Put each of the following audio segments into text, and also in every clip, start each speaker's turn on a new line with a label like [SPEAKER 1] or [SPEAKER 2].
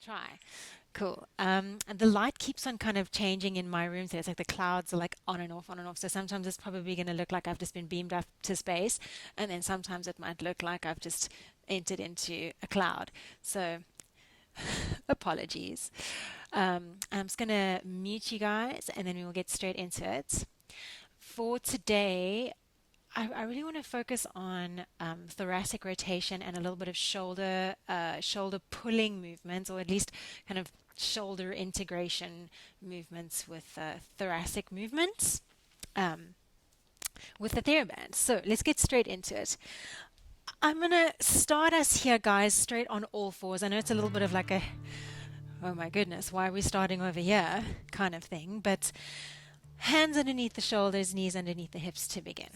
[SPEAKER 1] Try. Cool. And the light keeps on kind of changing in my room. So it's like the clouds are like on and off, on and off. So sometimes it's probably going to look like I've just been beamed up to space. And then sometimes it might look like I've just entered into a cloud. So apologies. I'm just going to mute you guys and then we will get straight into it. For today, I really want to focus on thoracic rotation and a little bit of shoulder pulling movements, or at least kind of shoulder integration movements with thoracic movements with the Theraband. So let's get straight into it. I'm going to start us here, guys, straight on all fours. I know it's a little bit of like a, oh my goodness, why are we starting over here kind of thing, but hands underneath the shoulders, knees underneath the hips to begin.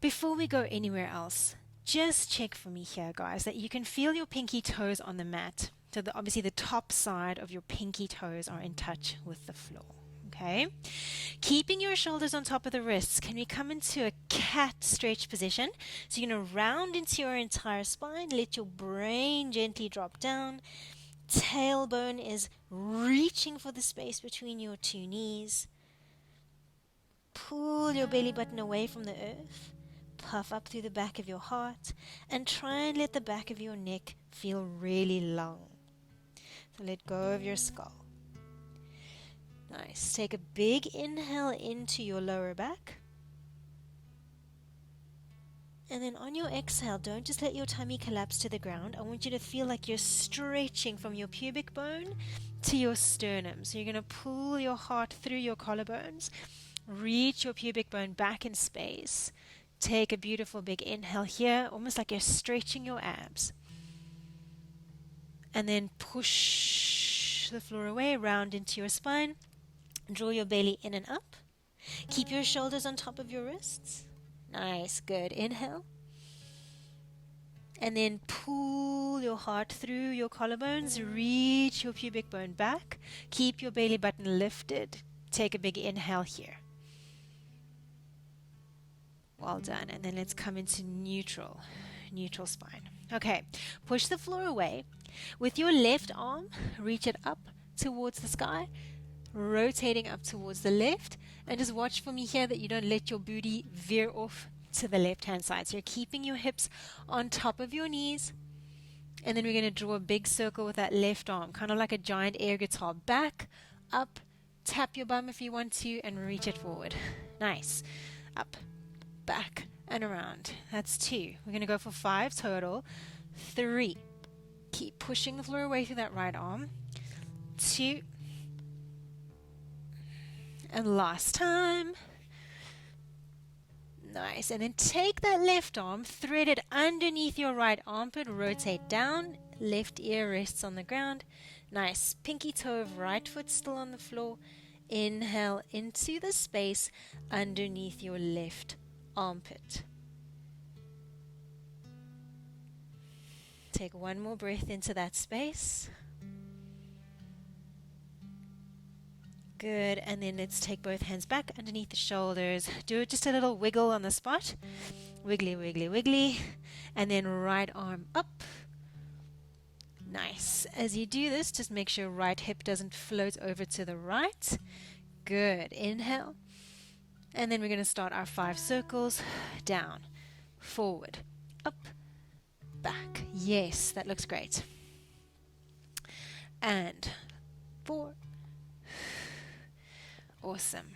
[SPEAKER 1] Before we go anywhere else, just check for me here, guys, that you can feel your pinky toes on the mat. So obviously the top side of your pinky toes are in touch with the floor. Okay? Keeping your shoulders on top of the wrists, can we come into a cat stretch position? So you're going to round into your entire spine, let your brain gently drop down. Tailbone is reaching for the space between your two knees. Pull your belly button away from the earth. Puff up through the back of your heart and try and let the back of your neck feel really long. So let go of your skull. Nice. Take a big inhale into your lower back. And then on your exhale, don't just let your tummy collapse to the ground. I want you to feel like you're stretching from your pubic bone to your sternum. So you're going to pull your heart through your collarbones, reach your pubic bone back in space. Take a beautiful big inhale here, almost like you're stretching your abs. And then push the floor away, round into your spine. Draw your belly in and up. Keep your shoulders on top of your wrists. Nice, good. Inhale. And then pull your heart through your collarbones. Reach your pubic bone back. Keep your belly button lifted. Take a big inhale here. Well done. And then let's come into neutral spine. Okay, push the floor away. With your left arm, reach it up towards the sky, rotating up towards the left. And just watch for me here that you don't let your booty veer off to the left-hand side. So you're keeping your hips on top of your knees. And then we're going to draw a big circle with that left arm, kind of like a giant air guitar. Back, up, tap your bum if you want to, and reach it forward. Nice. Up, back, and around. That's 2. We're going to go for 5 total. 3. Keep pushing the floor away through that right arm. 2. And last time. Nice. And then take that left arm, thread it underneath your right armpit, rotate down, left ear rests on the ground. Nice. Pinky toe of right foot still on the floor. Inhale into the space underneath your left armpit. Take one more breath into that space. Good, and then let's take both hands back underneath the shoulders. Do just a little wiggle on the spot. Wiggly, wiggly, wiggly. And then right arm up. Nice. As you do this, just make sure right hip doesn't float over to the right. Good. Inhale. And then we're going to start our 5 circles. Down, forward, up, back. Yes, that looks great. And 4. Awesome.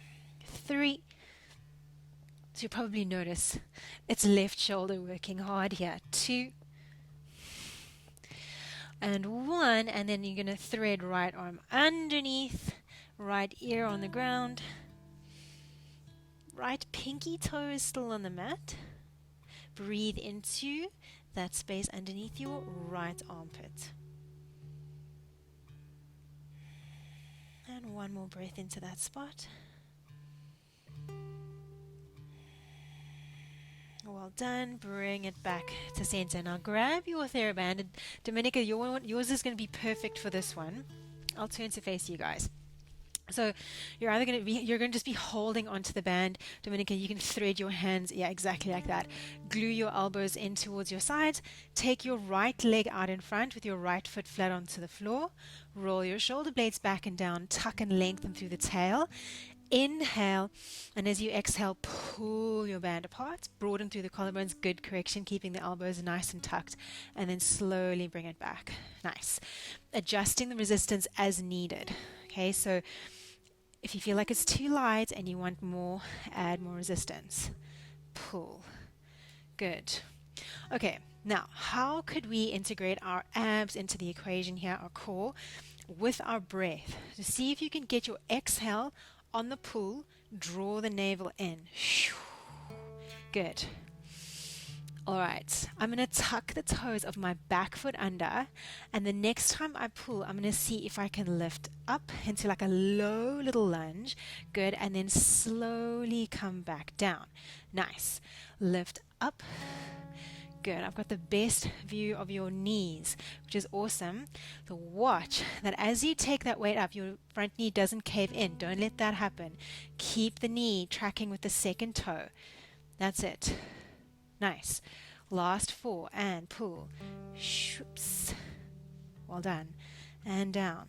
[SPEAKER 1] 3. So you probably notice it's left shoulder working hard here. 2. And 1. And then you're going to thread right arm underneath, right ear on the ground. Right pinky toe is still on the mat. Breathe into that space underneath your right armpit. And one more breath into that spot. Well done. Bring it back to center. Now grab your Theraband. Dominica, yours is going to be perfect for this one. I'll turn to face you guys. So you're going to just be holding onto the band. Dominica, you can thread your hands, yeah, exactly like that. Glue your elbows in towards your sides. Take your right leg out in front with your right foot flat onto the floor. Roll your shoulder blades back and down, tuck and lengthen through the tail. Inhale, and as you exhale, pull your band apart, broaden through the collarbones, good correction, keeping the elbows nice and tucked, and then slowly bring it back. Nice. Adjusting the resistance as needed. Okay, so if you feel like it's too light and you want more, add more resistance. Pull. Good. Okay, now how could we integrate our abs into the equation here, our core, with our breath? To see if you can get your exhale on the pull, draw the navel in. Good. All right, I'm going to tuck the toes of my back foot under, and the next time I pull, I'm going to see if I can lift up into like a low little lunge. Good, and then slowly come back down. Nice. Lift up. Good. I've got the best view of your knees, which is awesome. So watch that as you take that weight up, your front knee doesn't cave in. Don't let that happen. Keep the knee tracking with the second toe. That's it. Nice. Last 4 and pull. Shoops. Well done. And down.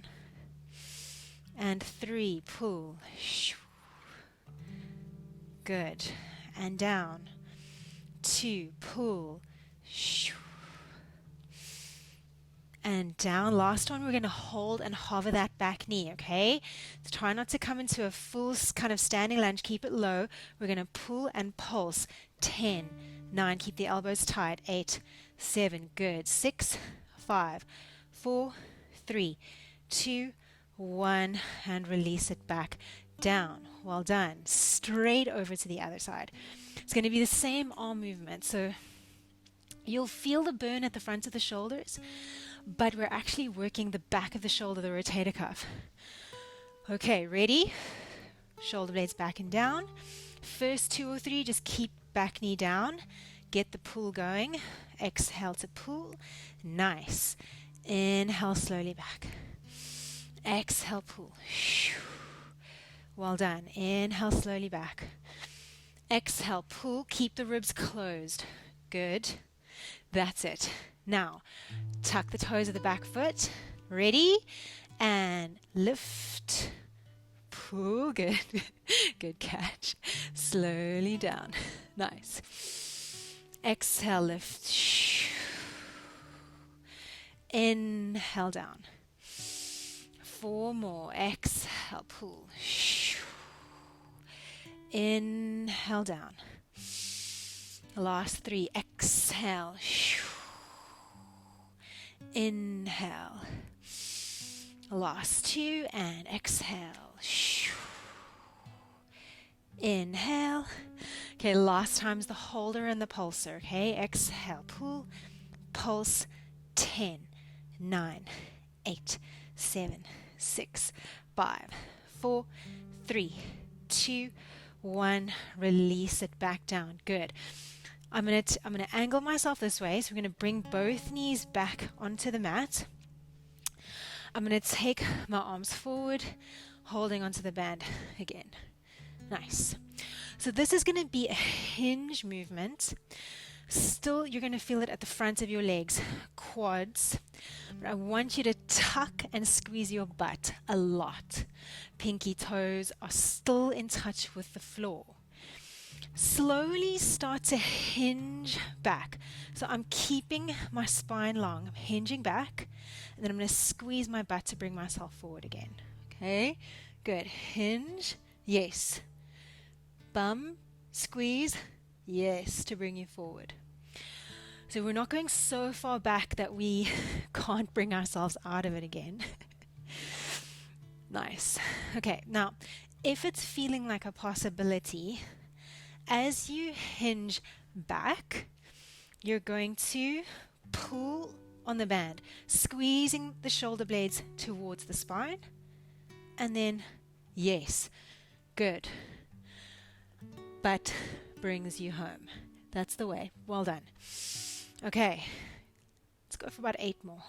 [SPEAKER 1] And 3, pull. Good. And down. 2, pull. And down. Last one, we're going to hold and hover that back knee, okay? So try not to come into a full kind of standing lunge. Keep it low. We're going to pull and pulse. 10, 9, keep the elbows tight. 8, 7, good. 6, 5, 4, 3, 2, 1, and release it back down. Well done. Straight over to the other side. It's going to be the same arm movement. So you'll feel the burn at the front of the shoulders, but we're actually working the back of the shoulder, the rotator cuff. Okay, ready? Shoulder blades back and down. First 2 or 3, just keep back knee down. Get the pull going. Exhale to pull. Nice. Inhale slowly back. Exhale, pull. Well done. Inhale slowly back. Exhale, pull. Keep the ribs closed. Good. That's it. Now, tuck the toes of the back foot. Ready? And lift. Pull. Good. Good catch. Slowly down. Nice. Exhale, lift. Inhale down. 4 more. Exhale, pull. Inhale down. Last 3. Exhale. Inhale. Last 2 and exhale. Inhale. Okay, last time's the holder and the pulsar. Okay, exhale, pull, pulse. 10, 9, 8, 7, 6, 5, 4, 3, 2, 1. Release it back down. Good. I'm gonna angle myself this way. So we're gonna bring both knees back onto the mat. I'm gonna take my arms forward, holding onto the band again. Nice. So this is going to be a hinge movement. Still, you're going to feel it at the front of your legs, quads. But I want you to tuck and squeeze your butt a lot. Pinky toes are still in touch with the floor. Slowly start to hinge back. So I'm keeping my spine long. I'm hinging back. And then I'm going to squeeze my butt to bring myself forward again. Okay? Good. Hinge. Yes. Bum, squeeze, yes, to bring you forward. So we're not going so far back that we can't bring ourselves out of it again. Nice. Okay, now, if it's feeling like a possibility, as you hinge back, you're going to pull on the band, squeezing the shoulder blades towards the spine, and then, yes, good. Butt brings you home. That's the way. Well done. Okay, let's go for about 8 more.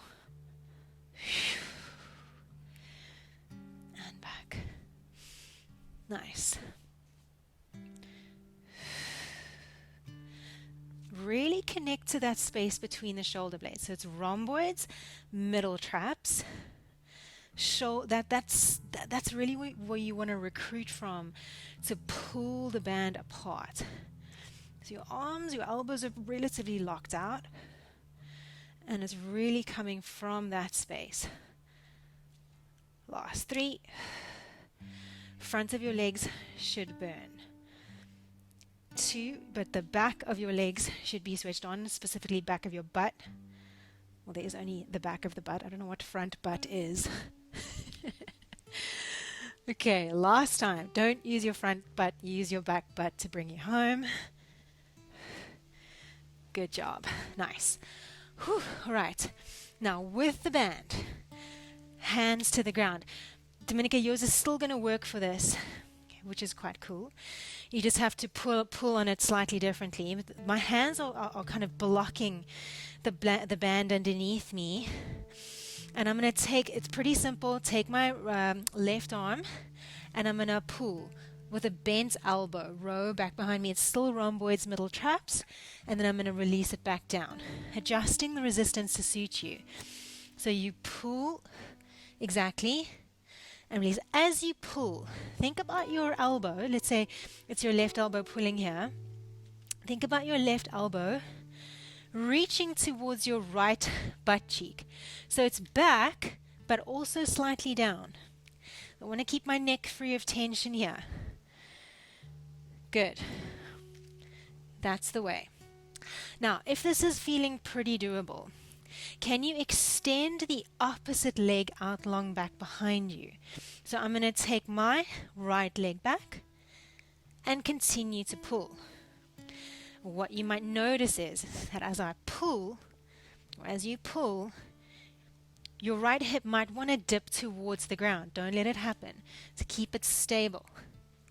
[SPEAKER 1] And back. Nice. Really connect to that space between the shoulder blades. So it's rhomboids, middle traps. That's really where you want to recruit from, to pull the band apart. So your arms, your elbows are relatively locked out, and it's really coming from that space. Last 3. Front of your legs should burn. 2, but the back of your legs should be switched on, specifically back of your butt. Well, there is only the back of the butt. I don't know what front butt is. Okay, last time. Don't use your front butt, use your back butt to bring you home. Good job. Nice. Whew. All right. Now with the band, hands to the ground. Dominica, yours is still going to work for this, which is quite cool. You just have to pull on it slightly differently. My hands are kind of blocking the band underneath me. And I'm going to take, it's pretty simple, take my left arm and I'm going to pull with a bent elbow, row back behind me. It's still rhomboids, middle traps. And then I'm going to release it back down, adjusting the resistance to suit you. So you pull, exactly, and release. As you pull, think about your elbow. Let's say it's your left elbow pulling here. Think about your left elbow reaching towards your right butt cheek. So it's back, but also slightly down. I want to keep my neck free of tension here. Good. That's the way. Now, if this is feeling pretty doable, can you extend the opposite leg out long back behind you? So I'm going to take my right leg back and continue to pull. What you might notice is that as I pull, or as you pull, your right hip might want to dip towards the ground. Don't let it happen. So keep it stable.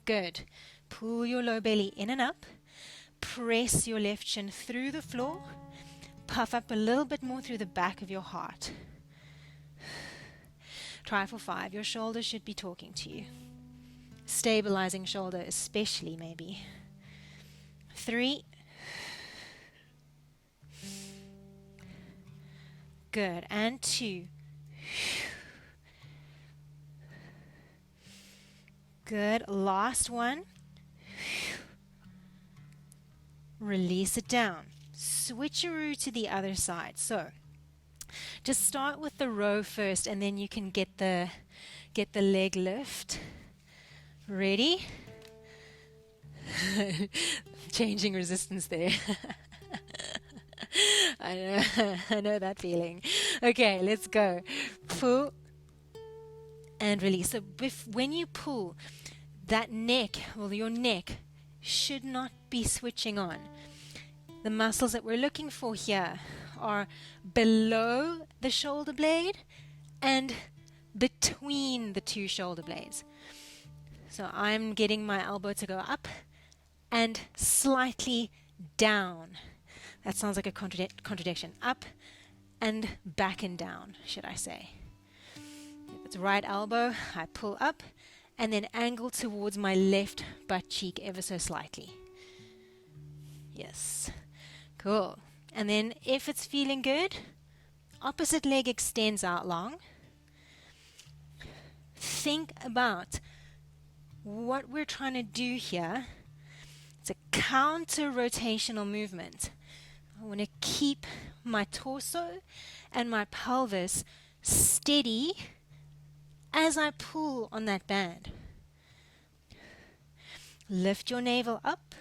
[SPEAKER 1] Good. Pull your low belly in and up. Press your left shin through the floor. Puff up a little bit more through the back of your heart. Try for 5. Your shoulders should be talking to you. Stabilizing shoulder especially, maybe. 3. Good. And 2. Good. Last one. Release it down. Switcheroo to the other side. So just start with the row first, and then you can get the leg lift. Ready? Changing resistance there. I know that feeling. Okay, let's go. Pull and release. So when you pull, that neck, well, your neck should not be switching on. The muscles that we're looking for here are below the shoulder blade and between the 2 shoulder blades. So I'm getting my elbow to go up and slightly down. That sounds like a contradiction. Up and back and down, should I say. If it's right elbow, I pull up and then angle towards my left butt cheek ever so slightly. Yes. Cool. And then if it's feeling good, opposite leg extends out long. Think about what we're trying to do here. It's a counter-rotational movement. I want to keep my torso and my pelvis steady as I pull on that band. Lift your navel up.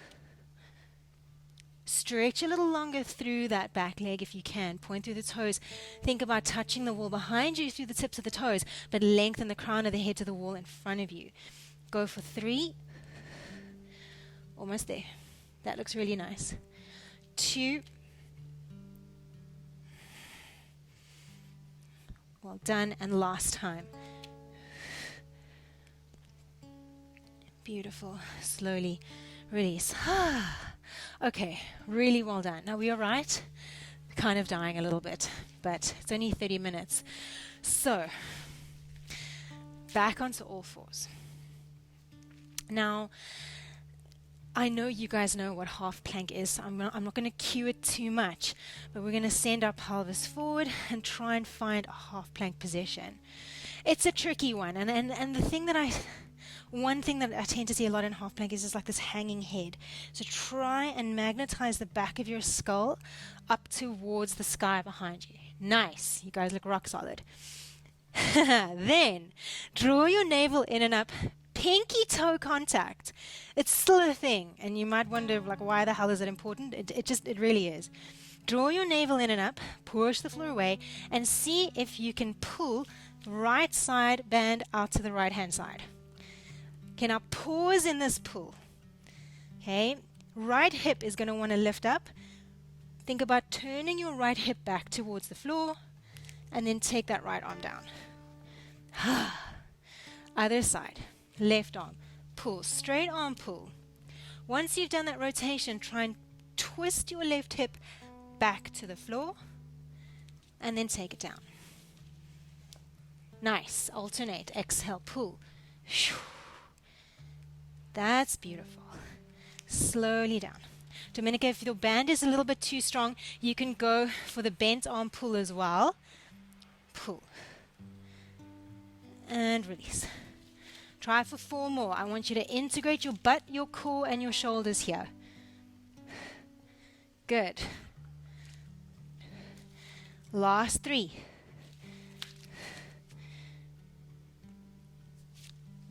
[SPEAKER 1] Stretch a little longer through that back leg if you can. Point through the toes. Think about touching the wall behind you through the tips of the toes, but lengthen the crown of the head to the wall in front of you. Go for 3. Almost there. That looks really nice. 2. Well done. And last time. Beautiful. Slowly release. Okay, really well done. Now we are right. Kind of dying a little bit, but it's only 30 minutes. So, back onto all fours. Now, I know you guys know what half plank is, so I'm not going to cue it too much, but we're going to send our pelvis forward and try and find a half plank position. It's a tricky one, and the thing that one thing that I tend to see a lot in half plank is just like this hanging head. So try and magnetize the back of your skull up towards the sky behind you. Nice, you guys look rock solid. Then draw your navel in and up, pinky toe contact. It's still a thing, and you might wonder, like, why the hell is it important? It really is. Draw your navel in and up, push the floor away, and see if you can pull right side band out to the right hand side. Okay, now pause in this pull. Okay, right hip is going to want to lift up. Think about turning your right hip back towards the floor, and then take that right arm down. Other side, left arm, pull, straight arm pull. Once you've done that rotation, try and twist your left hip back to the floor, and then take it down. Nice, alternate, exhale, pull. That's beautiful. Slowly down. Dominica, if your band is a little bit too strong, you can go for the bent arm pull as well. Pull. And release. Try for 4 more. I want you to integrate your butt, your core, and your shoulders here. Good. Last 3.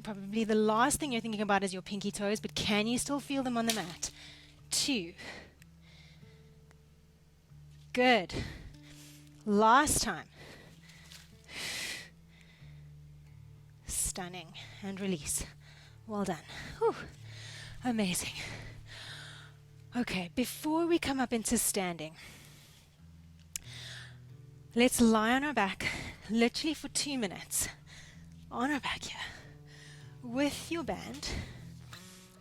[SPEAKER 1] Probably the last thing you're thinking about is your pinky toes, but can you still feel them on the mat? 2. Good. Last time. Stunning. And release. Well done. Whew. Amazing. Okay, before we come up into standing, let's lie on our back, literally for 2 minutes. On our back here. With your band,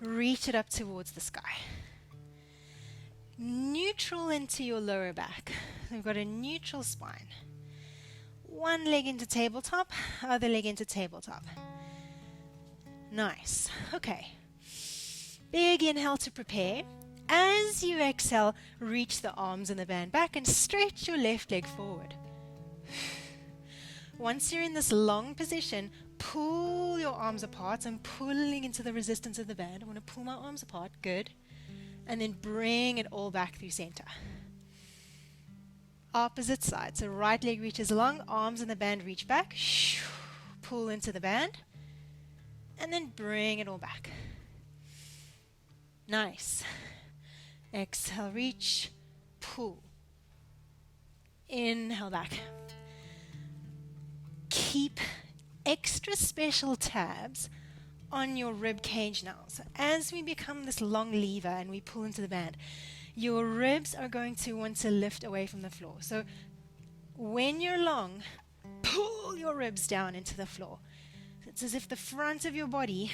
[SPEAKER 1] reach it up towards the sky. Neutral into your lower back. We've got a neutral spine. One leg into tabletop, other leg into tabletop. Nice. Okay. Big inhale to prepare. As you exhale, reach the arms and the band back and stretch your left leg forward. Once you're in this long position, pull your arms apart. I'm pulling into the resistance of the band. I want to pull my arms apart. Good. And then bring it all back through center. Opposite side. So right leg reaches long, arms and the band reach back. Pull into the band. And then bring it all back. Nice. Exhale, reach, pull. Inhale back. Keep extra special tabs on your rib cage now. So as we become this long lever and we pull into the band, your ribs are going to want to lift away from the floor. So when you're long, pull your ribs down into the floor. It's as if the front of your body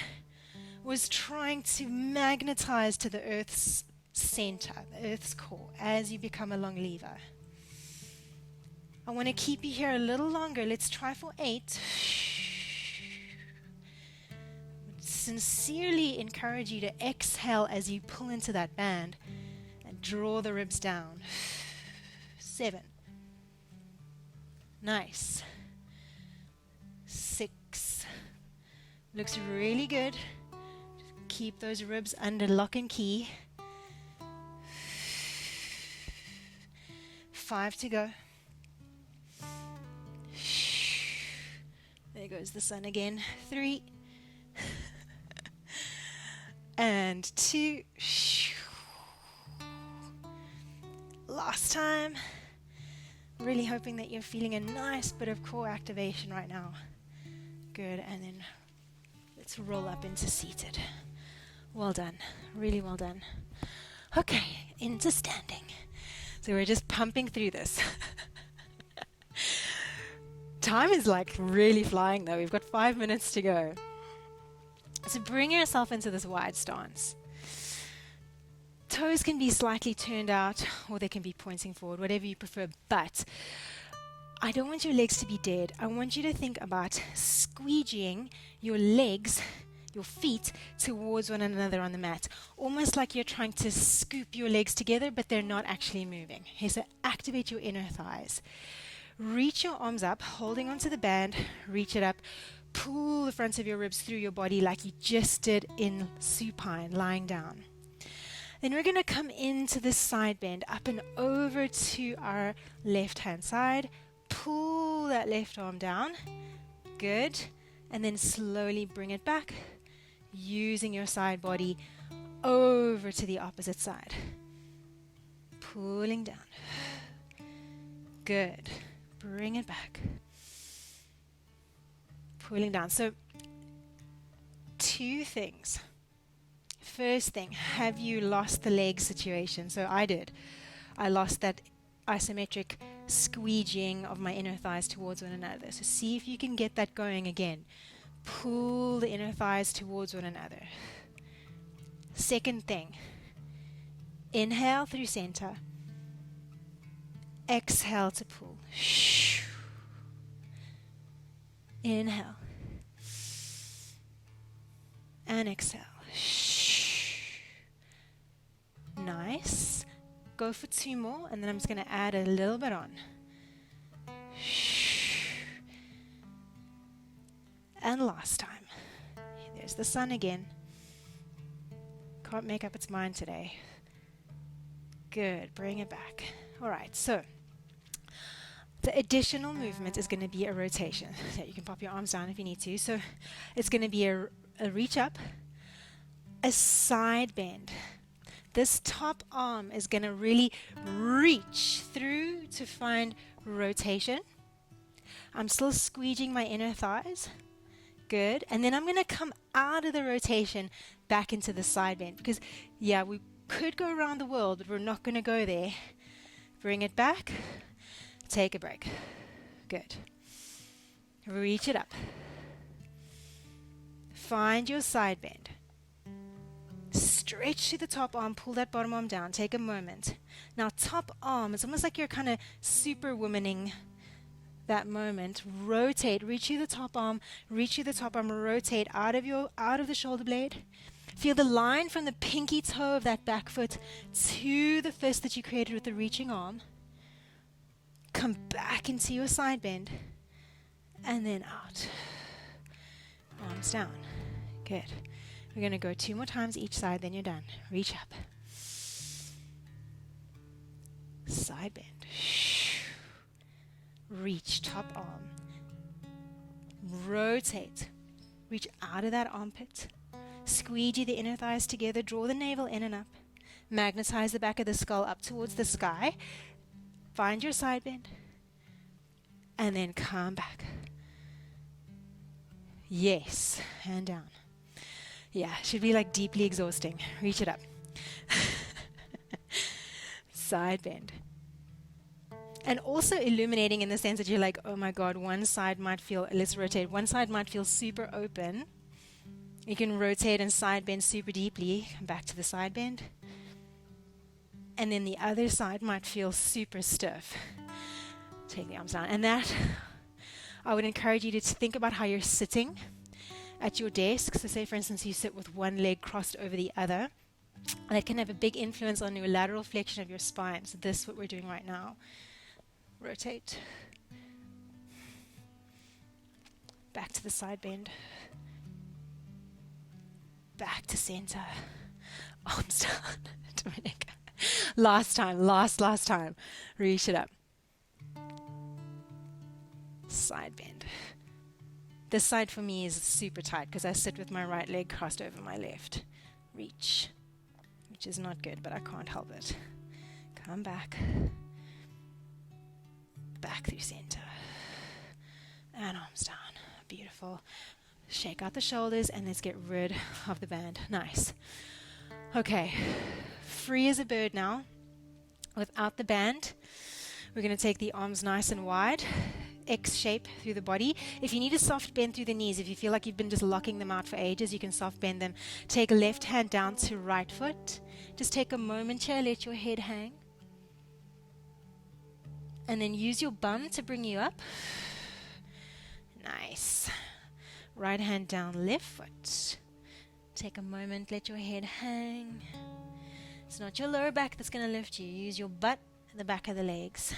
[SPEAKER 1] was trying to magnetize to the earth's center, the earth's core, as you become a long lever. I want to keep you here a little longer. Let's try for 8. Sincerely encourage you to exhale as you pull into that band and draw the ribs down. 7. Nice. 6. Looks really good. Just keep those ribs under lock and key. 5 to go. There goes the sun again. 3. And 2. Last time. Really hoping that you're feeling a nice bit of core activation right now. Good. And then let's roll up into seated. Well done. Really well done. Okay, into standing. So we're just pumping through this. Time is like really flying though. We've got 5 minutes to go. So bring yourself into this wide stance. Toes can be slightly turned out or they can be pointing forward, whatever you prefer. But I don't want your legs to be dead. I want you to think about squeegeeing your legs your feet towards one another on the mat, almost like you're trying to scoop your legs together, but they're not actually moving. Okay, so activate your inner thighs. Reach your arms up, holding onto the band, reach it up, pull the fronts of your ribs through your body like you just did in supine, lying down. Then we're going to come into this side bend, up and over to our left hand side. Pull that left arm down. Good. And then slowly bring it back, using your side body over to the opposite side. Pulling down. Good. Bring it back. Pulling down. So, two things. First thing, have you lost the leg situation? So I did. I lost that isometric squeegeeing of my inner thighs towards one another. So see if you can get that going again. Pull the inner thighs towards one another. Second thing, inhale through center. Exhale to pull. Inhale. And exhale. Nice. Go for two more, and then I'm just going to add a little bit on. And last time. There's the sun again. Can't make up its mind today. Good. Bring it back. All right. So the additional movement is going to be a rotation. So you can pop your arms down if you need to. So it's going to be a reach up, a side bend. This top arm is going to really reach through to find rotation. I'm still squeegeeing my inner thighs. Good. And then I'm going to come out of the rotation back into the side bend because, yeah, we could go around the world, but we're not going to go there. Bring it back. Take a break. Good. Reach it up. Find your side bend. Stretch to the top arm, pull that bottom arm down, take a moment. Now top arm, it's almost like you're kind of superwomaning that moment. Rotate, reach to the top arm, rotate out of the shoulder blade. Feel the line from the pinky toe of that back foot to the fist that you created with the reaching arm. Come back into your side bend and then out. Arms down. Good. We're going to go 2 more times each side, then you're done. Reach up. Side bend. Reach, top arm. Rotate. Reach out of that armpit. Squeegee the inner thighs together. Draw the navel in and up. Magnetize the back of the skull up towards the sky. Find your side bend. And then come back. Yes. Hand down. Yeah, should be like deeply exhausting. Reach it up. Side bend. And also illuminating in the sense that you're like, oh my God, one side might feel, let's rotate, one side might feel super open. You can rotate and side bend super deeply. Come back to the side bend. And then the other side might feel super stiff. Take the arms down. And that, I would encourage you to think about how you're sitting at your desk. So say, for instance, you sit with one leg crossed over the other. That can have a big influence on your lateral flexion of your spine. So this is what we're doing right now. Rotate. Back to the side bend. Back to center. Arms down. Dominica. Last time. Reach it up. Side bend. This side for me is super tight because I sit with my right leg crossed over my left. Reach, which is not good, but I can't help it. Come back. Back through center. And arms down. Beautiful. Shake out the shoulders and let's get rid of the band. Nice. Okay. Free as a bird now. Without the band. We're going to take the arms nice and wide. X shape through the body. If you need a soft bend through the knees, if you feel like you've been just locking them out for ages, you can soft bend them. Take left hand down to right foot. Just take a moment here, let your head hang. And then use your bum to bring you up. Nice. Right hand down, left foot. Take a moment, let your head hang. It's not your lower back that's going to lift you. Use your butt and the back of the legs.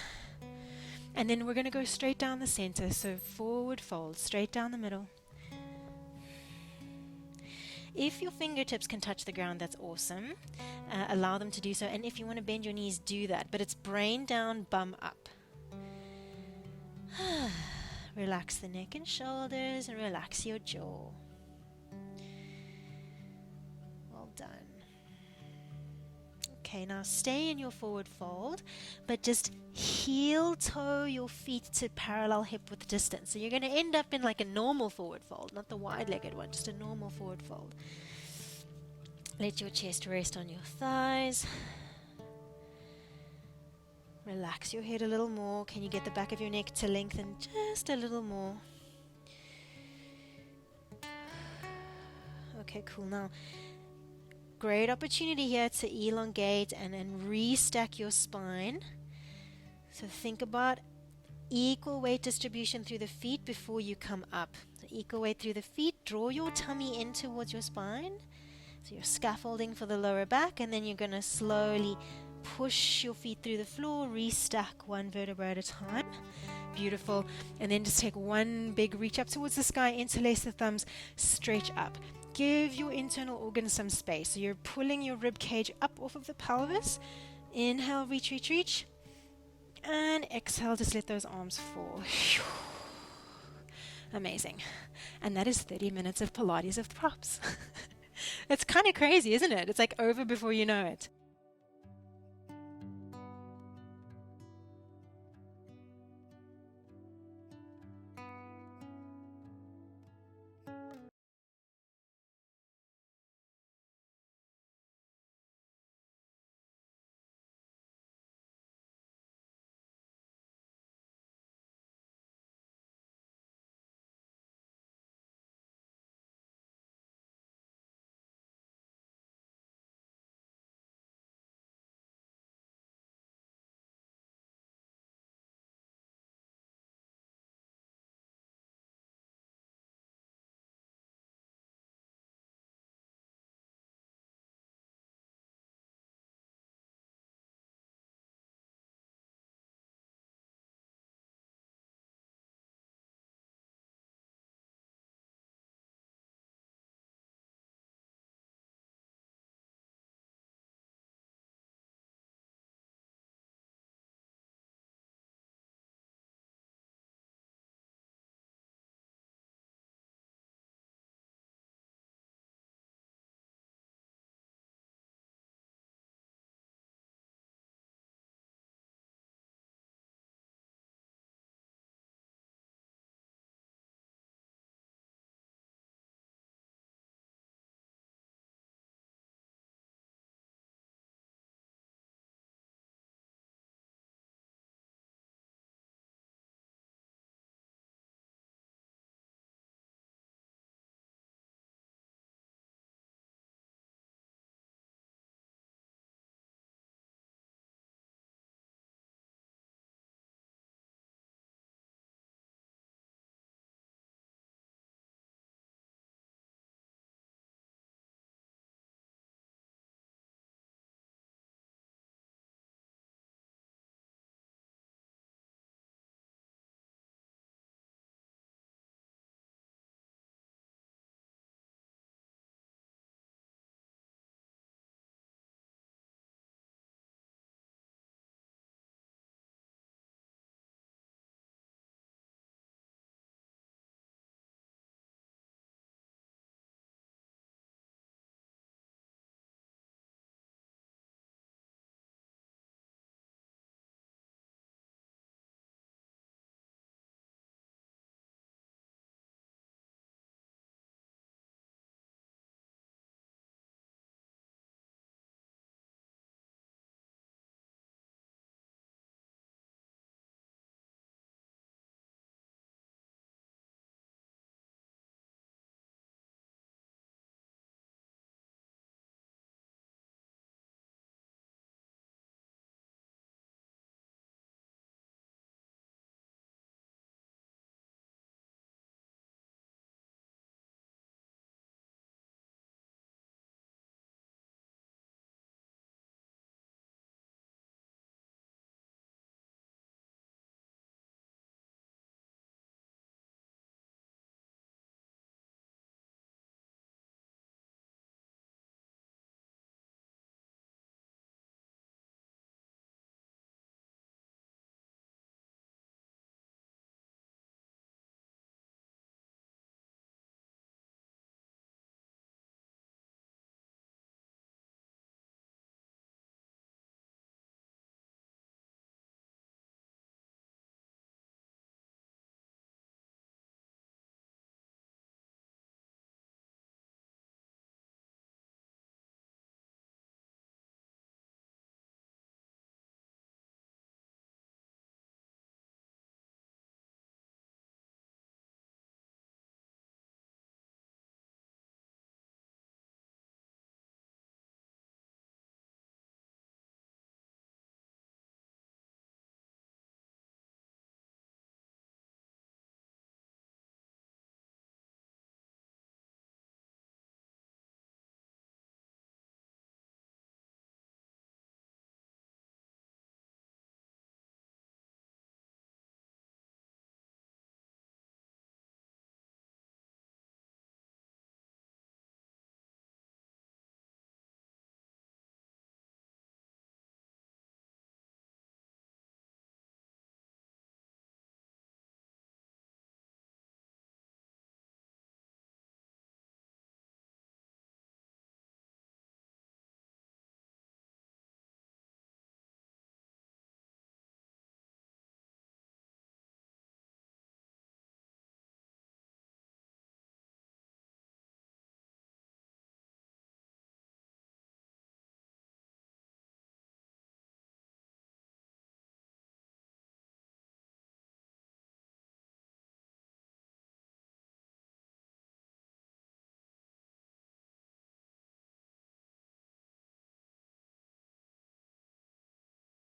[SPEAKER 1] And then we're going to go straight down the center. So forward fold, straight down the middle. If your fingertips can touch the ground, that's awesome. Allow them to do so. And if you want to bend your knees, do that. But it's brain down, bum up. Relax the neck and shoulders and relax your jaw. Well done. Okay, now stay in your forward fold, but just heel toe your feet to parallel hip width distance. So you're going to end up in like a normal forward fold, not the wide-legged one, just a normal forward fold. Let your chest rest on your thighs. Relax your head a little more. Can you get the back of your neck to lengthen just a little more? Okay, cool. Now, great opportunity here to elongate and restack your spine. So think about equal weight distribution through the feet before you come up. So equal weight through the feet. Draw your tummy in towards your spine. So you're scaffolding for the lower back, and then you're going to slowly push your feet through the floor, restack one vertebra at a time. Beautiful. And then just take one big reach up towards the sky, interlace the thumbs, stretch up. Give your internal organs some space. So you're pulling your rib cage up off of the pelvis. Inhale, reach, reach, reach. And exhale, just let those arms fall. Amazing. And that is 30 minutes of Pilates of props. It's kind of crazy, isn't it? It's like over before you know it.